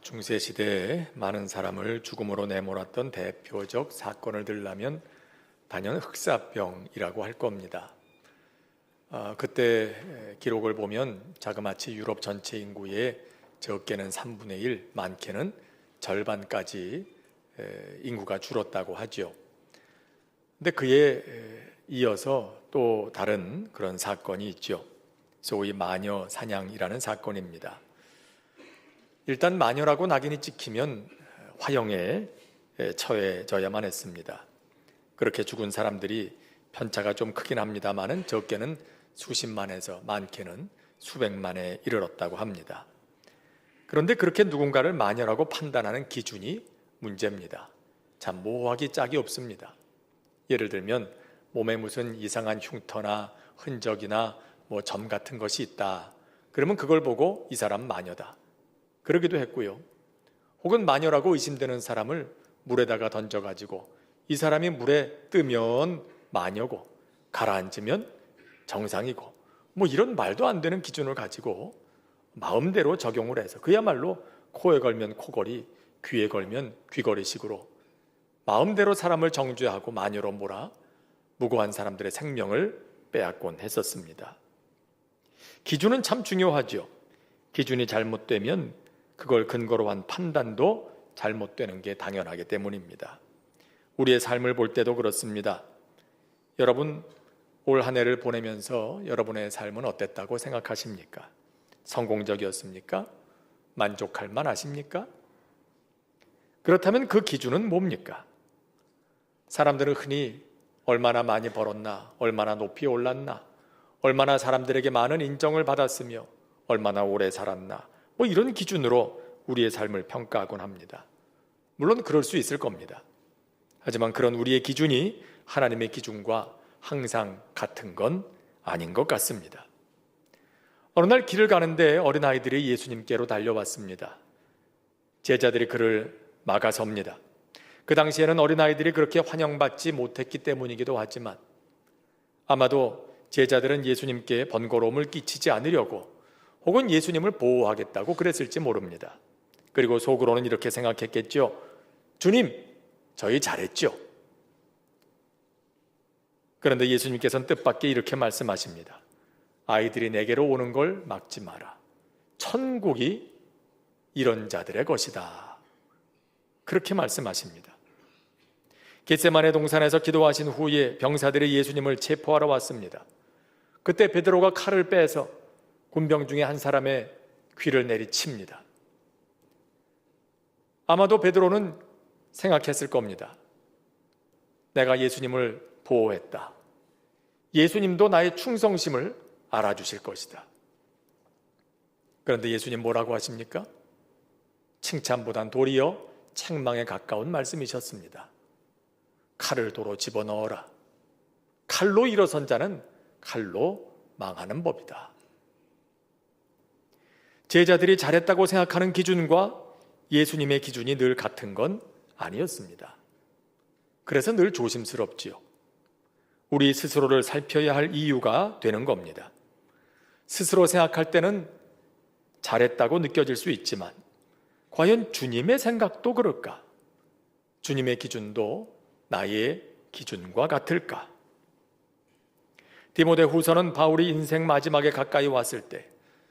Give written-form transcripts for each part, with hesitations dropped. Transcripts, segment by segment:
중세 시대에 많은 사람을 죽음으로 내몰았던 대표적 사건을 들라면 단연 흑사병이라고 할 겁니다. 그때 기록을 보면 자그마치 유럽 전체 인구의 적게는 3분의 1, 많게는 절반까지 인구가 줄었다고 하죠. 근데 그에 이어서 또 다른 그런 사건이 있죠. 소위 마녀 사냥이라는 사건입니다. 일단 마녀라고 낙인이 찍히면 화형에 처해져야만 했습니다. 그렇게 죽은 사람들이 편차가 좀 크긴 합니다만은 적게는 수십만에서 많게는 수백만에 이르렀다고 합니다. 그런데 그렇게 누군가를 마녀라고 판단하는 기준이 문제입니다. 참 모호하기 짝이 없습니다. 예를 들면 몸에 무슨 이상한 흉터나 흔적이나 점 같은 것이 있다. 그러면 그걸 보고 이 사람 마녀다. 그러기도 했고요. 혹은 마녀라고 의심되는 사람을 물에다가 던져가지고 이 사람이 물에 뜨면 마녀고 가라앉으면 정상이고 이런 말도 안 되는 기준을 가지고 마음대로 적용을 해서 그야말로 코에 걸면 코걸이, 귀에 걸면 귀걸이식으로 마음대로 사람을 정죄하고 마녀로 몰아 무고한 사람들의 생명을 빼앗곤 했었습니다. 기준은 참 중요하죠. 기준이 잘못되면 그걸 근거로 한 판단도 잘못되는 게 당연하기 때문입니다. 우리의 삶을 볼 때도 그렇습니다. 여러분, 올 한 해를 보내면서 여러분의 삶은 어땠다고 생각하십니까? 성공적이었습니까? 만족할 만하십니까? 그렇다면 그 기준은 뭡니까? 사람들은 흔히 얼마나 많이 벌었나, 얼마나 높이 올랐나, 얼마나 사람들에게 많은 인정을 받았으며 얼마나 오래 살았나 이런 기준으로 우리의 삶을 평가하곤 합니다. 물론 그럴 수 있을 겁니다. 하지만 그런 우리의 기준이 하나님의 기준과 항상 같은 건 아닌 것 같습니다. 어느 날 길을 가는데 어린아이들이 예수님께로 달려왔습니다. 제자들이 그를 막아섭니다. 그 당시에는 어린아이들이 그렇게 환영받지 못했기 때문이기도 하지만 아마도 제자들은 예수님께 번거로움을 끼치지 않으려고 혹은 예수님을 보호하겠다고 그랬을지 모릅니다. 그리고 속으로는 이렇게 생각했겠죠. 주님, 저희 잘했죠? 그런데 예수님께서는 뜻밖의 이렇게 말씀하십니다. 아이들이 내게로 오는 걸 막지 마라. 천국이 이런 자들의 것이다. 그렇게 말씀하십니다. 겟세마네 동산에서 기도하신 후에 병사들이 예수님을 체포하러 왔습니다. 그때 베드로가 칼을 빼서 군병 중에 한 사람의 귀를 내리칩니다. 아마도 베드로는 생각했을 겁니다. 내가 예수님을 보호했다. 예수님도 나의 충성심을 알아주실 것이다. 그런데 예수님 뭐라고 하십니까? 칭찬보단 도리어 책망에 가까운 말씀이셨습니다. 칼을 도로 집어넣어라. 칼로 일어선 자는 칼로 망하는 법이다. 제자들이 잘했다고 생각하는 기준과 예수님의 기준이 늘 같은 건 아니었습니다. 그래서 늘 조심스럽지요. 우리 스스로를 살펴야 할 이유가 되는 겁니다. 스스로 생각할 때는 잘했다고 느껴질 수 있지만 과연 주님의 생각도 그럴까? 주님의 기준도 나의 기준과 같을까? 디모데후서는 바울이 인생 마지막에 가까이 왔을 때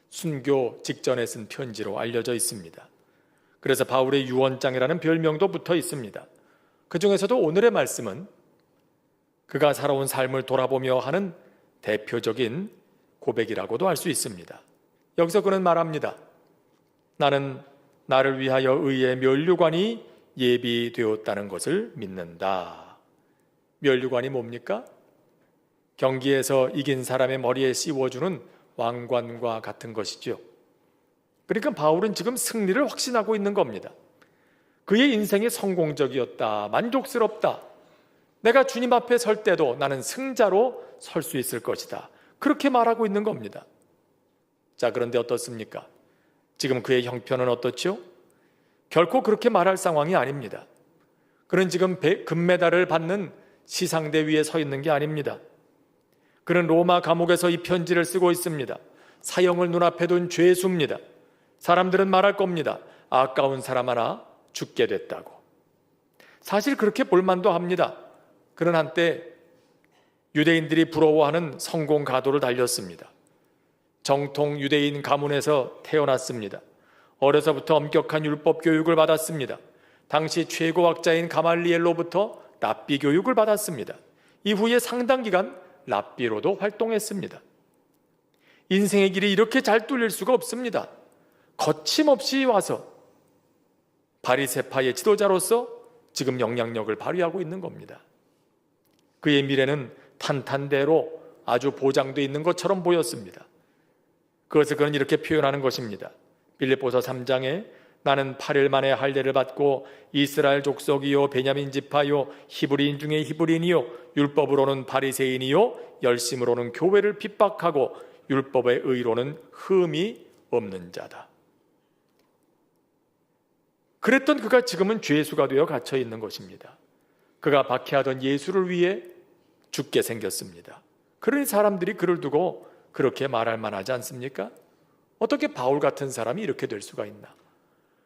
순교 직전에 쓴 편지로 알려져 있습니다. 그래서 바울의 유언장이라는 별명도 붙어 있습니다. 그 중에서도 오늘의 말씀은 그가 살아온 삶을 돌아보며 하는 대표적인 고백이라고도 할 수 있습니다. 여기서 그는 말합니다. 나는 나를 위하여 의의 면류관이 예비되었다는 것을 믿는다. 면류관이 뭡니까? 경기에서 이긴 사람의 머리에 씌워주는 왕관과 같은 것이죠. 그러니까 바울은 지금 승리를 확신하고 있는 겁니다. 그의 인생이 성공적이었다, 만족스럽다. 내가 주님 앞에 설 때도 나는 승자로 설 수 있을 것이다. 그렇게 말하고 있는 겁니다. 자, 그런데 어떻습니까? 지금 그의 형편은 어떻죠? 결코 그렇게 말할 상황이 아닙니다. 그는 지금 금메달을 받는 시상대 위에 서 있는 게 아닙니다. 그는 로마 감옥에서 이 편지를 쓰고 있습니다. 사형을 눈앞에 둔 죄수입니다. 사람들은 말할 겁니다. 아까운 사람 하나 죽게 됐다고. 사실 그렇게 볼만도 합니다. 그런 한때 유대인들이 부러워하는 성공 가도를 달렸습니다. 정통 유대인 가문에서 태어났습니다. 어려서부터 엄격한 율법 교육을 받았습니다. 당시 최고학자인 가말리엘로부터 랍비 교육을 받았습니다. 이후에 상당 기간 랍비로도 활동했습니다. 인생의 길이 이렇게 잘 뚫릴 수가 없습니다. 거침없이 와서 바리새파의 지도자로서 지금 영향력을 발휘하고 있는 겁니다. 그의 미래는 탄탄대로 아주 보장되어 있는 것처럼 보였습니다. 그것을 그는 이렇게 표현하는 것입니다. 빌립보서 3장에 나는 8일 만에 할례를 받고 이스라엘 족속이요 베냐민 지파요 히브리인 중에 히브리인이요 율법으로는 바리새인이요 열심으로는 교회를 핍박하고 율법의 의로는 흠이 없는 자다. 그랬던 그가 지금은 죄수가 되어 갇혀 있는 것입니다. 그가 박해하던 예수를 위해 죽게 생겼습니다. 그러니 사람들이 그를 두고 그렇게 말할 만하지 않습니까? 어떻게 바울 같은 사람이 이렇게 될 수가 있나?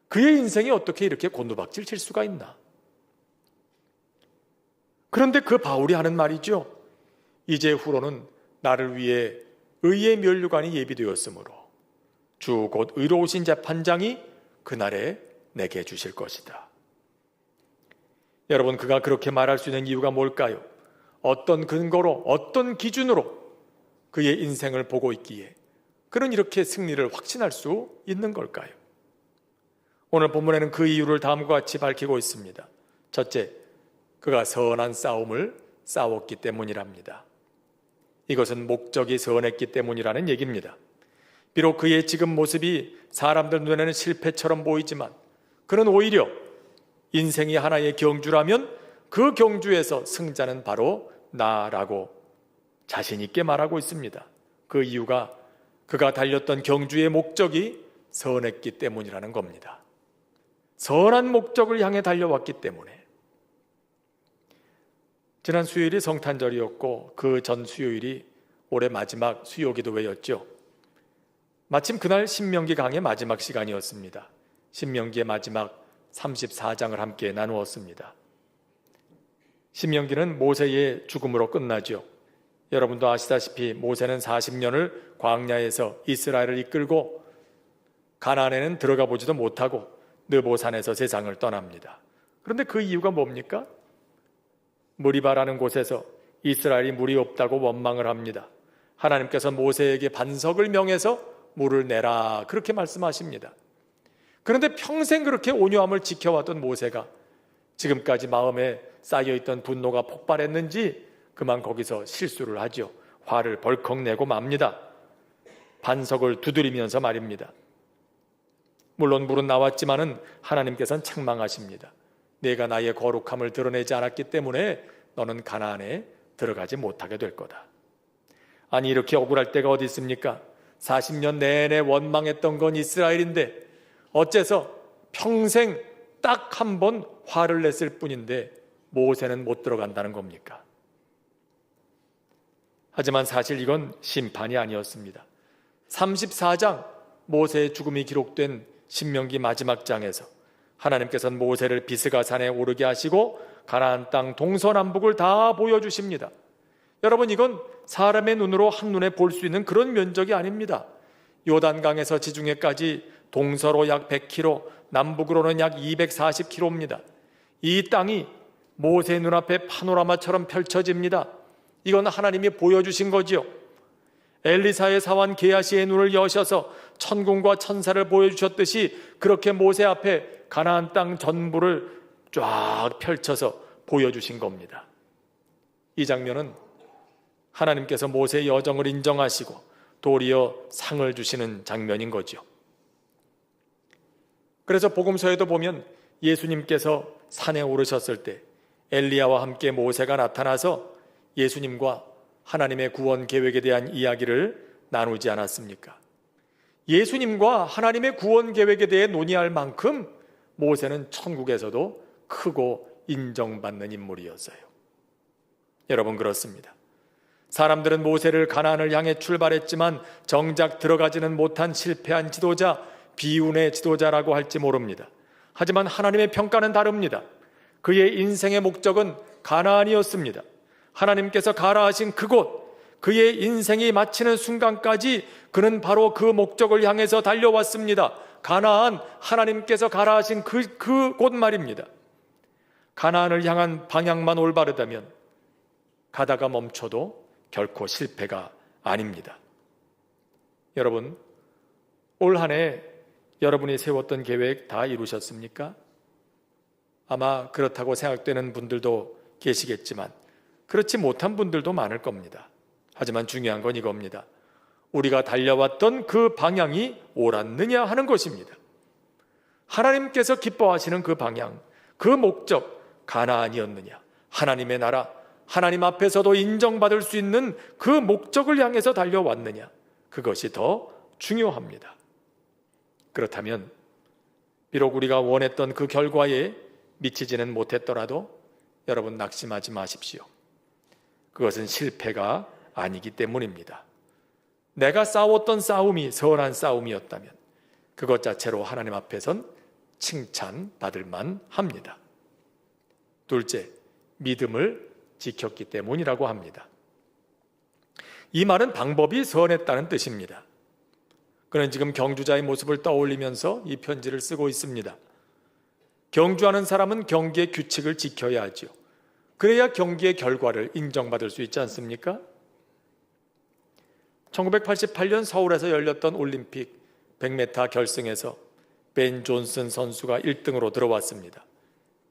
그의 인생이 어떻게 이렇게 곤두박질 칠 수가 있나? 그런데 그 바울이 하는 말이죠. 이제 후로는 나를 위해 의의 면류관이 예비되었으므로 주 곧 의로우신 재판장이 그날에 내게 주실 것이다. 여러분, 그가 그렇게 말할 수 있는 이유가 뭘까요? 어떤 근거로, 어떤 기준으로 그의 인생을 보고 있기에 그는 이렇게 승리를 확신할 수 있는 걸까요? 오늘 본문에는 그 이유를 다음과 같이 밝히고 있습니다. 첫째, 그가 선한 싸움을 싸웠기 때문이랍니다. 이것은 목적이 선했기 때문이라는 얘기입니다. 비록 그의 지금 모습이 사람들 눈에는 실패처럼 보이지만 그는 오히려 인생이 하나의 경주라면 그 경주에서 승자는 바로 나라고 자신 있게 말하고 있습니다. 그 이유가 그가 달렸던 경주의 목적이 선했기 때문이라는 겁니다. 선한 목적을 향해 달려왔기 때문에. 지난 수요일이 성탄절이었고 그 전 수요일이 올해 마지막 수요기도회였죠. 마침 그날 신명기 강의 마지막 시간이었습니다. 신명기의 마지막 34장을 함께 나누었습니다. 신명기는 모세의 죽음으로 끝나죠. 여러분도 아시다시피 모세는 40년을 광야에서 이스라엘을 이끌고 가나안에는 들어가 보지도 못하고 느보산에서 세상을 떠납니다. 그런데 그 이유가 뭡니까? 무리바라는 곳에서 이스라엘이 물이 없다고 원망을 합니다. 하나님께서 모세에게 반석을 명해서 물을 내라 그렇게 말씀하십니다. 그런데 평생 그렇게 온유함을 지켜왔던 모세가 지금까지 마음에 쌓여있던 분노가 폭발했는지 그만 거기서 실수를 하죠. 화를 벌컥 내고 맙니다. 반석을 두드리면서 말입니다. 물론 물은 나왔지만은 하나님께서는 책망하십니다. 내가 나의 거룩함을 드러내지 않았기 때문에 너는 가나안에 들어가지 못하게 될 거다. 아니 이렇게 억울할 때가 어디 있습니까? 40년 내내 원망했던 건 이스라엘인데 어째서 평생 딱 한 번 화를 냈을 뿐인데 모세는 못 들어간다는 겁니까? 하지만 사실 이건 심판이 아니었습니다. 34장 모세의 죽음이 기록된 신명기 마지막 장에서 하나님께서는 모세를 비스가산에 오르게 하시고 가나안 땅 동서남북을 다 보여주십니다. 여러분, 이건 사람의 눈으로 한눈에 볼 수 있는 그런 면적이 아닙니다. 요단강에서 지중해까지 동서로 약 100km, 남북으로는 약 240km입니다. 이 땅이 모세의 눈앞에 파노라마처럼 펼쳐집니다. 이건 하나님이 보여주신 거지요. 엘리사의 사환 게하시의 눈을 여셔서 천군과 천사를 보여주셨듯이 그렇게 모세 앞에 가나안 땅 전부를 쫙 펼쳐서 보여주신 겁니다. 이 장면은 하나님께서 모세의 여정을 인정하시고 도리어 상을 주시는 장면인 거죠. 그래서 복음서에도 보면 예수님께서 산에 오르셨을 때 엘리야와 함께 모세가 나타나서 예수님과 하나님의 구원 계획에 대한 이야기를 나누지 않았습니까? 예수님과 하나님의 구원 계획에 대해 논의할 만큼 모세는 천국에서도 크고 인정받는 인물이었어요. 여러분, 그렇습니다. 사람들은 모세를 가나안을 향해 출발했지만 정작 들어가지는 못한 실패한 지도자, 비운의 지도자라고 할지 모릅니다. 하지만 하나님의 평가는 다릅니다. 그의 인생의 목적은 가나안이었습니다. 하나님께서 가라 하신 그곳, 그의 인생이 마치는 순간까지 그는 바로 그 목적을 향해서 달려왔습니다. 가나안, 하나님께서 가라 하신 그곳 말입니다. 가나안을 향한 방향만 올바르다면 가다가 멈춰도 결코 실패가 아닙니다. 여러분, 올 한 해 여러분이 세웠던 계획 다 이루셨습니까? 아마 그렇다고 생각되는 분들도 계시겠지만 그렇지 못한 분들도 많을 겁니다. 하지만 중요한 건 이겁니다. 우리가 달려왔던 그 방향이 옳았느냐 하는 것입니다. 하나님께서 기뻐하시는 그 방향, 그 목적, 가나안이었느냐, 하나님의 나라, 하나님 앞에서도 인정받을 수 있는 그 목적을 향해서 달려왔느냐, 그것이 더 중요합니다. 그렇다면 비록 우리가 원했던 그 결과에 미치지는 못했더라도 여러분 낙심하지 마십시오. 그것은 실패가 아니기 때문입니다. 내가 싸웠던 싸움이 선한 싸움이었다면 그것 자체로 하나님 앞에선 칭찬받을 만합니다. 둘째, 믿음을 지켰기 때문이라고 합니다. 이 말은 방법이 선했다는 뜻입니다. 그는 지금 경주자의 모습을 떠올리면서 이 편지를 쓰고 있습니다. 경주하는 사람은 경기의 규칙을 지켜야 하지요. 그래야 경기의 결과를 인정받을 수 있지 않습니까? 1988년 서울에서 열렸던 올림픽 100m 결승에서 벤 존슨 선수가 1등으로 들어왔습니다.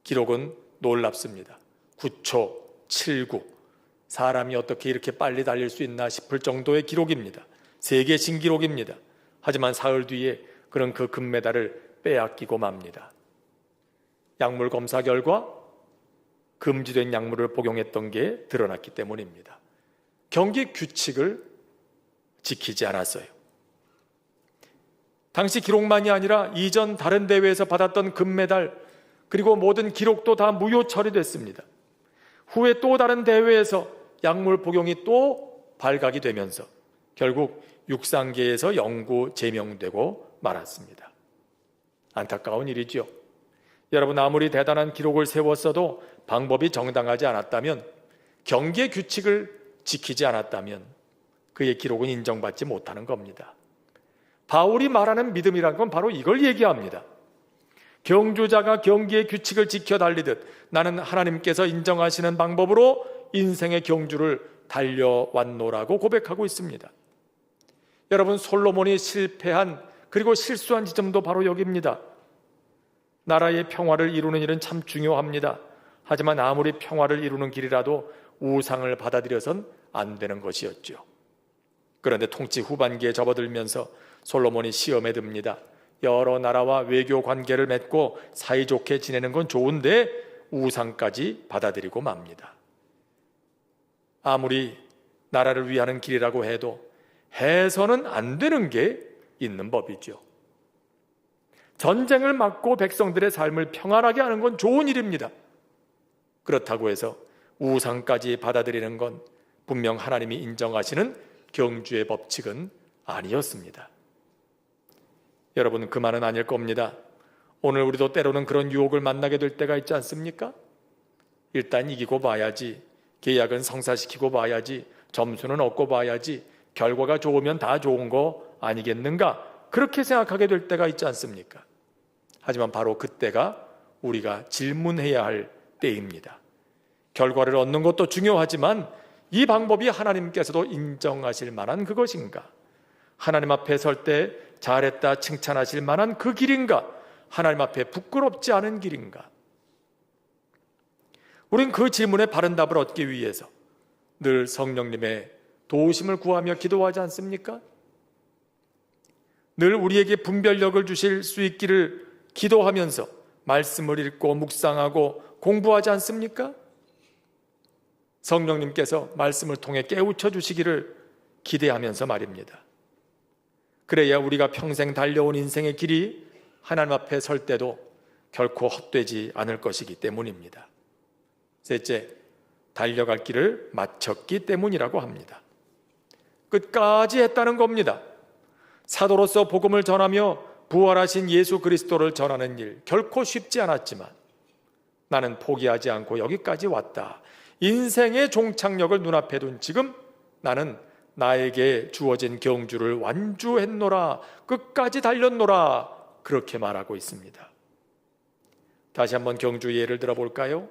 기록은 놀랍습니다. 9초 79. 사람이 어떻게 이렇게 빨리 달릴 수 있나 싶을 정도의 기록입니다. 세계 신기록입니다. 하지만 사흘 뒤에 그는 그 금메달을 빼앗기고 맙니다. 약물 검사 결과 금지된 약물을 복용했던 게 드러났기 때문입니다. 경기 규칙을 지키지 않았어요. 당시 기록만이 아니라 이전 다른 대회에서 받았던 금메달 그리고 모든 기록도 다 무효 처리됐습니다. 후에 또 다른 대회에서 약물 복용이 또 발각이 되면서 결국 육상계에서 영구 제명되고 말았습니다. 안타까운 일이죠. 여러분, 아무리 대단한 기록을 세웠어도 방법이 정당하지 않았다면, 경기의 규칙을 지키지 않았다면 그의 기록은 인정받지 못하는 겁니다. 바울이 말하는 믿음이란 건 바로 이걸 얘기합니다. 경주자가 경기의 규칙을 지켜 달리듯 나는 하나님께서 인정하시는 방법으로 인생의 경주를 달려왔노라고 고백하고 있습니다. 여러분, 솔로몬이 실패한 그리고 실수한 지점도 바로 여기입니다. 나라의 평화를 이루는 일은 참 중요합니다. 하지만 아무리 평화를 이루는 길이라도 우상을 받아들여선 안 되는 것이었죠. 그런데 통치 후반기에 접어들면서 솔로몬이 시험에 듭니다. 여러 나라와 외교 관계를 맺고 사이좋게 지내는 건 좋은데 우상까지 받아들이고 맙니다. 아무리 나라를 위하는 길이라고 해도 해서는 안 되는 게 있는 법이죠. 전쟁을 막고 백성들의 삶을 평안하게 하는 건 좋은 일입니다. 그렇다고 해서 우상까지 받아들이는 건 분명 하나님이 인정하시는 경주의 법칙은 아니었습니다. 여러분, 그만은 아닐 겁니다. 오늘 우리도 때로는 그런 유혹을 만나게 될 때가 있지 않습니까? 일단 이기고 봐야지, 계약은 성사시키고 봐야지, 점수는 얻고 봐야지, 결과가 좋으면 다 좋은 거 아니겠는가? 그렇게 생각하게 될 때가 있지 않습니까? 하지만 바로 그때가 우리가 질문해야 할 때입니다. 결과를 얻는 것도 중요하지만 이 방법이 하나님께서도 인정하실 만한 그것인가? 하나님 앞에 설 때 잘했다 칭찬하실 만한 그 길인가? 하나님 앞에 부끄럽지 않은 길인가? 우린 그 질문에 바른 답을 얻기 위해서 늘 성령님의 도우심을 구하며 기도하지 않습니까? 늘 우리에게 분별력을 주실 수 있기를 기도하면서 말씀을 읽고 묵상하고 공부하지 않습니까? 성령님께서 말씀을 통해 깨우쳐 주시기를 기대하면서 말입니다. 그래야 우리가 평생 달려온 인생의 길이 하나님 앞에 설 때도 결코 헛되지 않을 것이기 때문입니다. 셋째, 달려갈 길을 마쳤기 때문이라고 합니다. 끝까지 했다는 겁니다. 사도로서 복음을 전하며 부활하신 예수 그리스도를 전하는 일 결코 쉽지 않았지만 나는 포기하지 않고 여기까지 왔다. 인생의 종착역을 눈앞에 둔 지금 나는 나에게 주어진 경주를 완주했노라, 끝까지 달렸노라, 그렇게 말하고 있습니다. 다시 한번 경주 예를 들어볼까요?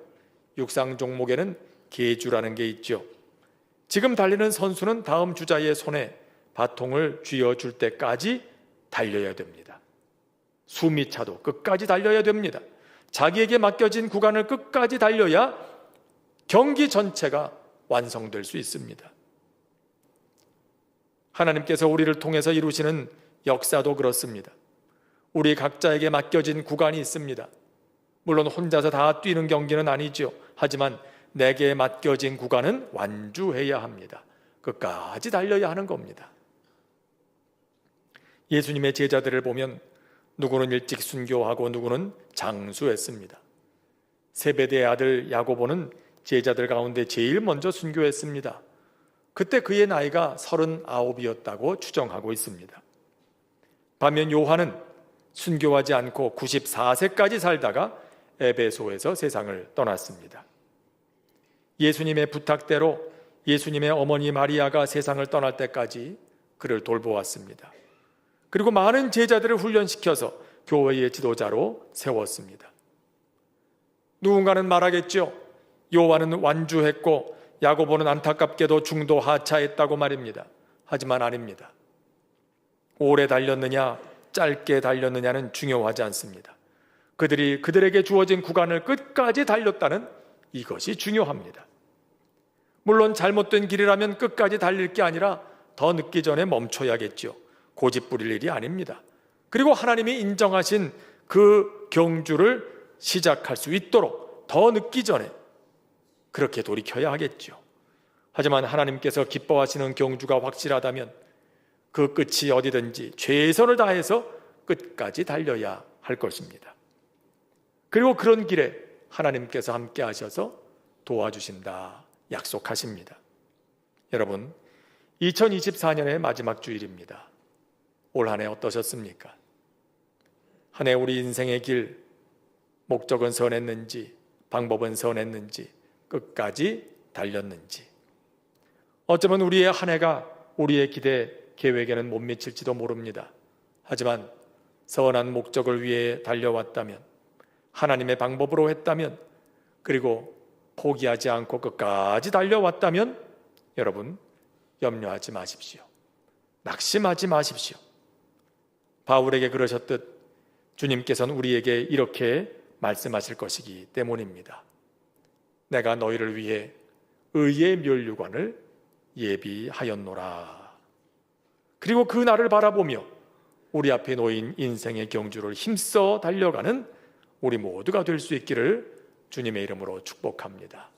육상 종목에는 계주라는 게 있죠. 지금 달리는 선수는 다음 주자의 손에 바통을 쥐어줄 때까지 달려야 됩니다. 숨이 차도 끝까지 달려야 됩니다. 자기에게 맡겨진 구간을 끝까지 달려야 경기 전체가 완성될 수 있습니다. 하나님께서 우리를 통해서 이루시는 역사도 그렇습니다. 우리 각자에게 맡겨진 구간이 있습니다. 물론 혼자서 다 뛰는 경기는 아니죠. 하지만 내게 맡겨진 구간은 완주해야 합니다. 끝까지 달려야 하는 겁니다. 예수님의 제자들을 보면 누구는 일찍 순교하고 누구는 장수했습니다. 세베대의 아들 야고보는 제자들 가운데 제일 먼저 순교했습니다. 그때 그의 나이가 39이었다고 추정하고 있습니다. 반면 요한은 순교하지 않고 94세까지 살다가 에베소에서 세상을 떠났습니다. 예수님의 부탁대로 예수님의 어머니 마리아가 세상을 떠날 때까지 그를 돌보았습니다. 그리고 많은 제자들을 훈련시켜서 교회의 지도자로 세웠습니다. 누군가는 말하겠죠. 요한은 완주했고 야고보는 안타깝게도 중도 하차했다고 말입니다. 하지만 아닙니다. 오래 달렸느냐 짧게 달렸느냐는 중요하지 않습니다. 그들이 그들에게 주어진 구간을 끝까지 달렸다는 이것이 중요합니다. 물론 잘못된 길이라면 끝까지 달릴 게 아니라 더 늦기 전에 멈춰야겠죠. 고집 부릴 일이 아닙니다. 그리고 하나님이 인정하신 그 경주를 시작할 수 있도록 더 늦기 전에 그렇게 돌이켜야 하겠죠. 하지만 하나님께서 기뻐하시는 경주가 확실하다면 그 끝이 어디든지 최선을 다해서 끝까지 달려야 할 것입니다. 그리고 그런 길에 하나님께서 함께 하셔서 도와주신다 약속하십니다. 여러분, 2024년의 마지막 주일입니다. 올 한 해 어떠셨습니까? 한 해 우리 인생의 길, 목적은 선했는지, 방법은 선했는지, 끝까지 달렸는지. 어쩌면 우리의 한 해가 우리의 기대, 계획에는 못 미칠지도 모릅니다. 하지만 선한 목적을 위해 달려왔다면, 하나님의 방법으로 했다면, 그리고 포기하지 않고 끝까지 달려왔다면 여러분 염려하지 마십시오. 낙심하지 마십시오. 바울에게 그러셨듯 주님께서는 우리에게 이렇게 말씀하실 것이기 때문입니다. 내가 너희를 위해 의의 면류관을 예비하였노라. 그리고 그 날을 바라보며 우리 앞에 놓인 인생의 경주를 힘써 달려가는 우리 모두가 될 수 있기를 주님의 이름으로 축복합니다.